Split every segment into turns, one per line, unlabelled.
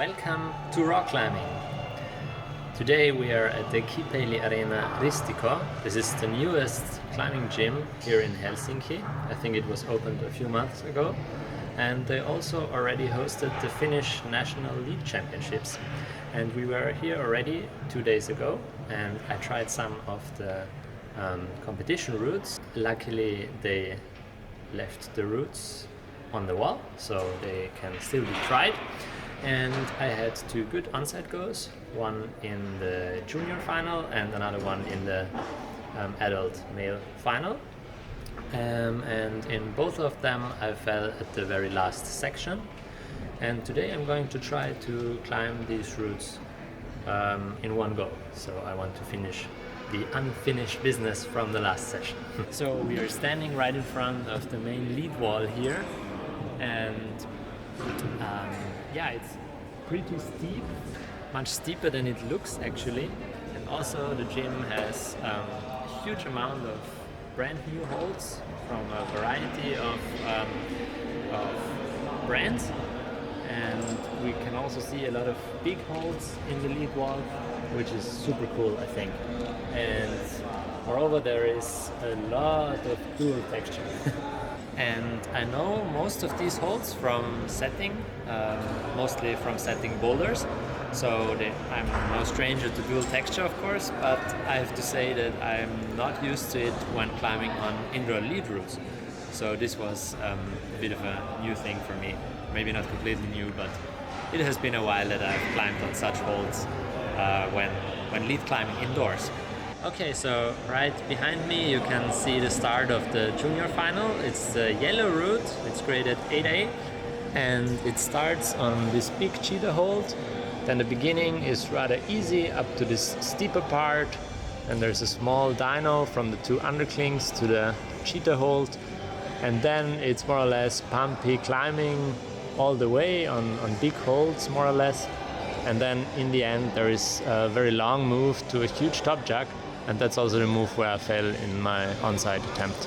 Welcome to Rawclimbing. Today we are at the Kiipeilyareena Ristikko. This is the newest climbing gym here in Helsinki. I think it was opened a few months ago. And they also already hosted the Finnish National League Championships. And we were here already 2 days ago and I tried some of the competition routes. Luckily they left the routes on the wall, so they can still be tried. And I had 2 good onside goes, one in the junior final and another one in the adult male final. And in both of them I fell at the very last section. And today I'm going to try to climb these routes in one go. So I want to finish the unfinished business from the last session. So we are standing right in front of the main lead wall here. And it's pretty steep, much steeper than it looks actually. And also the gym has a huge amount of brand new holds from a variety of brands. And we can also see a lot of big holds in the lead wall, which is super cool, I think. And moreover, there is a lot of dual texture. And I know most of these holds from setting, mostly from setting boulders. So I'm no stranger to dual texture, of course, but I have to say that I'm not used to it when climbing on indoor lead routes. So this was a bit of a new thing for me. Maybe not completely new, but it has been a while that I've climbed on such holds when lead climbing indoors. Okay, so right behind me you can see the start of the junior final. It's the yellow route, it's graded 8A, and it starts on this big cheetah hold. Then the beginning is rather easy up to this steeper part, and there's a small dyno from the 2 underclings to the cheetah hold, and then it's more or less pumpy climbing all the way on big holds more or less. And then in the end there is a very long move to a huge top jack. And that's also the move where I fell in my onside attempt.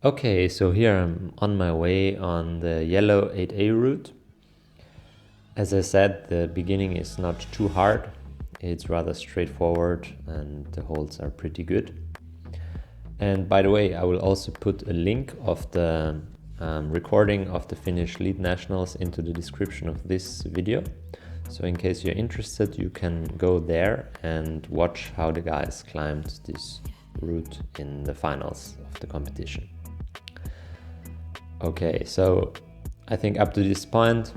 Okay, so here I'm on my way on the yellow 8A route. As I said, the beginning is not too hard. It's rather straightforward and the holds are pretty good. And by the way, I will also put a link of the recording of the Finnish Lead Nationals into the description of this video. So in case you're interested, you can go there and watch how the guys climbed this route in the finals of the competition. Okay, so I think up to this point,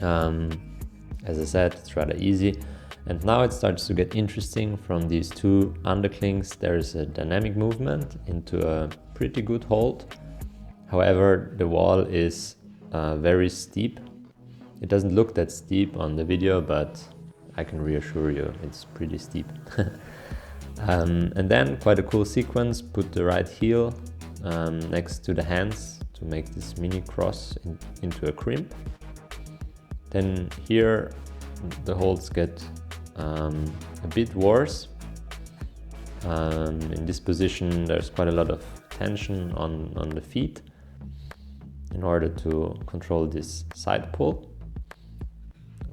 as I said, it's rather easy. And now it starts to get interesting. From these 2 underclings, there is a dynamic movement into a pretty good hold. However, the wall is very steep. It doesn't look that steep on the video, but I can reassure you it's pretty steep. And then quite a cool sequence, put the right heel next to the hands to make this mini cross into a crimp. Then here the holds get a bit worse. In this position there's quite a lot of tension on the feet in order to control this side pull.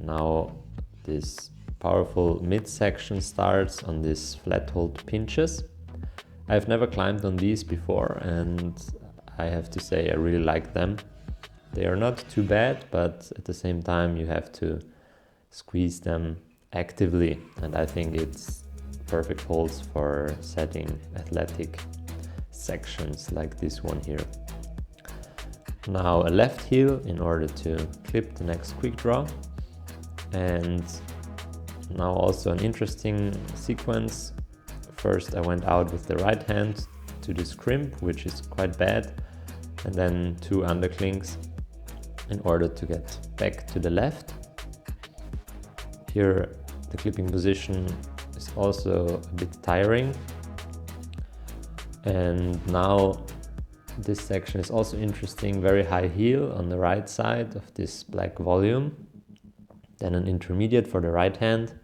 Now this powerful midsection starts on this flat hold pinches. I've never climbed on these before and I have to say I really like them. They are not too bad, but at the same time you have to squeeze them actively, and I think it's perfect holds for setting athletic sections like this one here. Now a left heel in order to clip the next quick draw. And now also an interesting sequence. First I went out with the right hand to this crimp, which is quite bad, and then 2 underclings in order to get back to the left. Here the clipping position is also a bit tiring. And now this section is also interesting, very high heel on the right side of this black volume. Then an intermediate for the right hand,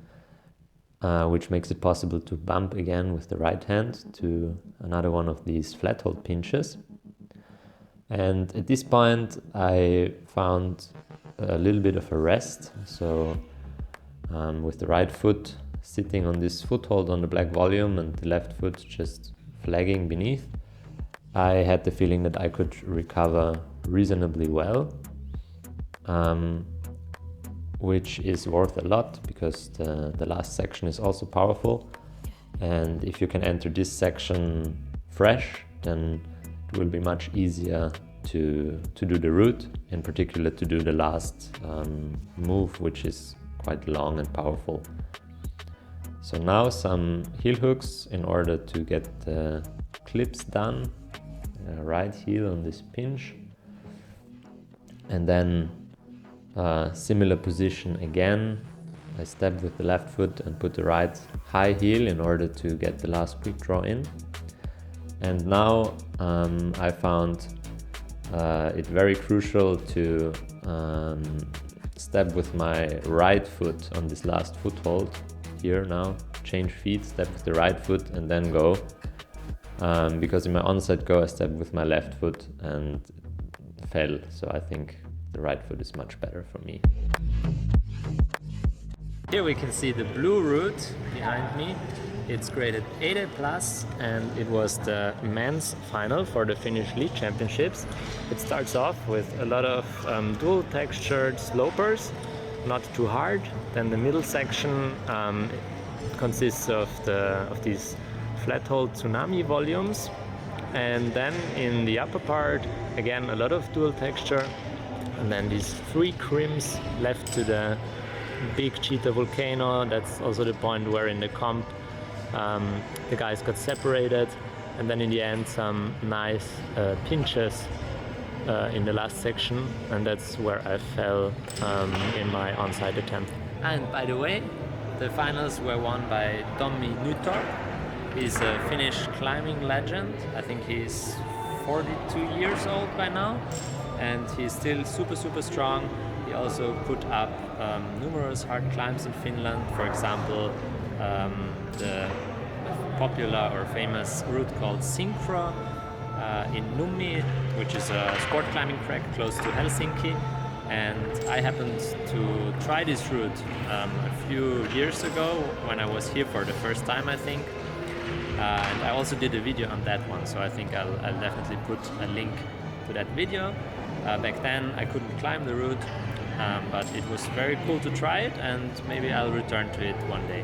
which makes it possible to bump again with the right hand to another one of these flat hold pinches.
And at this point I found a little bit of a rest. So with the right foot sitting on this foothold on the black volume and the left foot just flagging beneath, I had the feeling that I could recover reasonably well, which is worth a lot because the last section is also powerful. And if you can enter this section fresh, then it will be much easier to do the route, in particular to do the last move, which is quite long and powerful. So now some heel hooks in order to get the clips done, right heel on this pinch, and then similar position again. I step with the left foot and put the right high heel in order to get the last quick draw in. And now I found it very crucial to step with my right foot on this last foothold here now, change feet, step with the right foot and then go. Because in my onside go I stepped with my left foot and fell, so I think the right foot is much better for me.
Here we can see the blue route behind me. It's graded 8A+, and it was the men's final for the Finnish League Championships. It starts off with a lot of dual textured slopers, not too hard. Then the middle section consists of these flat-hold tsunami volumes, and then in the upper part again a lot of dual texture, and then these 3 crims left to the big cheetah volcano. That's also the point where in the comp the guys got separated, and then in the end some nice pinches in the last section, and that's where I fell in my onside attempt. And by the way, the finals were won by Tommi Nytorp. He's a Finnish climbing legend. I think he's 42 years old by now, and he's still super strong. He also put up numerous hard climbs in Finland. For example, the popular or famous route called Synchro in Nummi, which is a sport climbing track close to Helsinki. And I happened to try this route a few years ago when I was here for the first time, I think. And I also did a video on that one, so I think I'll definitely put a link to that video. Back then I couldn't climb the route, but it was very cool to try it, and maybe I'll return to it one day.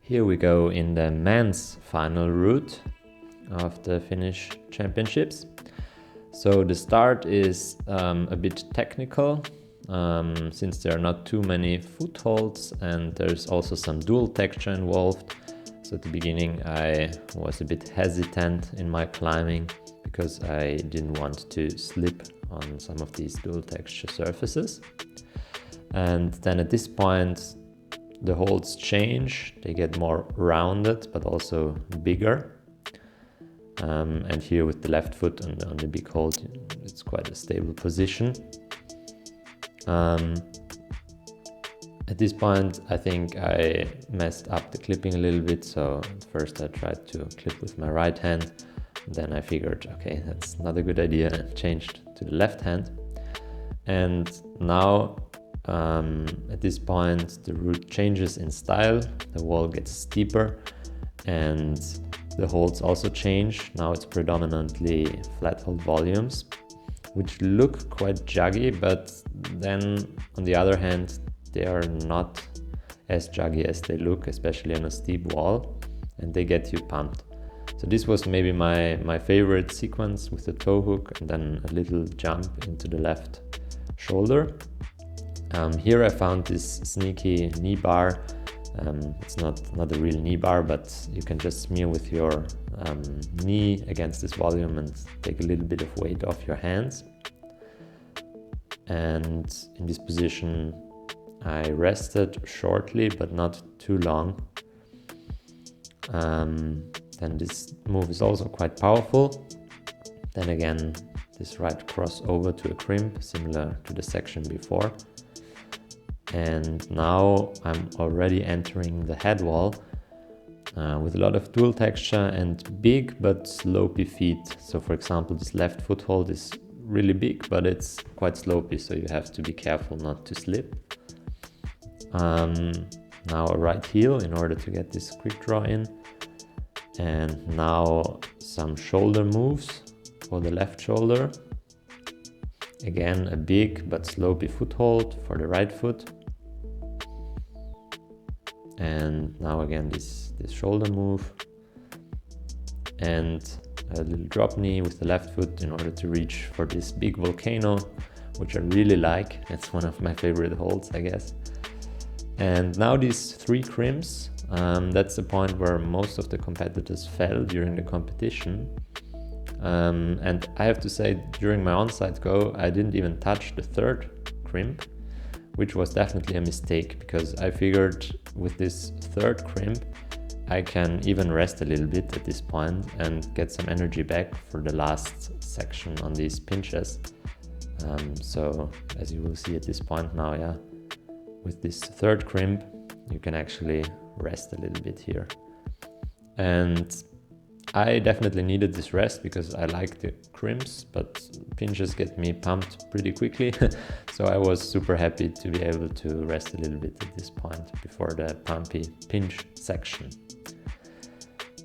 Here we go in the men's final route of the Finnish Championships. So the start is a bit technical, since there are not too many footholds and there's also some dual texture involved. So at the beginning I was a bit hesitant in my climbing because I didn't want to slip on some of these dual texture surfaces. And then at this point the holds change, they get more rounded but also bigger. And here with the left foot on the big hold, it's quite a stable position. At this point I think I messed up the clipping a little bit, so first I tried to clip with my right hand, then I figured okay, that's not a good idea, and changed to the left hand. And now at this point the route changes in style, the wall gets steeper and the holds also change. Now it's predominantly flat hold volumes, which look quite juggy, but then on the other hand they are not as juggy as they look, especially on a steep wall, and they get you pumped. So this was maybe my favorite sequence, with the toe hook and then a little jump into the left shoulder. Here I found this sneaky knee bar. It's not a real knee bar, but you can just smear with your knee against this volume and take a little bit of weight off your hands. And in this position I rested shortly but not too long. Then this move is also quite powerful. Then again this right crossover to a crimp, similar to the section before. And now I'm already entering the head wall with a lot of dual texture and big but slopey feet. So for example, this left foothold is really big, but it's quite slopey, so you have to be careful not to slip. Now a right heel in order to get this quick draw in. And now some shoulder moves for the left shoulder. Again, a big but slopey foothold for the right foot. And now again this shoulder move. And a little drop knee with the left foot in order to reach for this big volcano, which I really like. It's one of my favorite holds, I guess. And now these 3 crimps, that's the point where most of the competitors fell during the competition. And I have to say, during my onside go, I didn't even touch the 3rd crimp, which was definitely a mistake, because I figured with this 3rd crimp, I can even rest a little bit at this point and get some energy back for the last section on these pinches. So as you will see at this point now, yeah, with this 3rd crimp, you can actually rest a little bit here. And I definitely needed this rest because I like the crimps, but pinches get me pumped pretty quickly. So I was super happy to be able to rest a little bit at this point before the pumpy pinch section.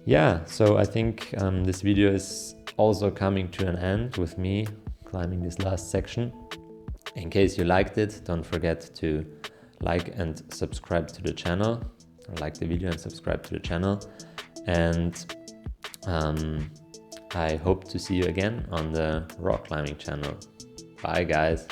Yeah, so I think this video is also coming to an end with me climbing this last section. In case you liked it, don't forget to like and subscribe to the channel, or like the video and subscribe to the channel. And I hope to see you again on the rock climbing channel. Bye guys.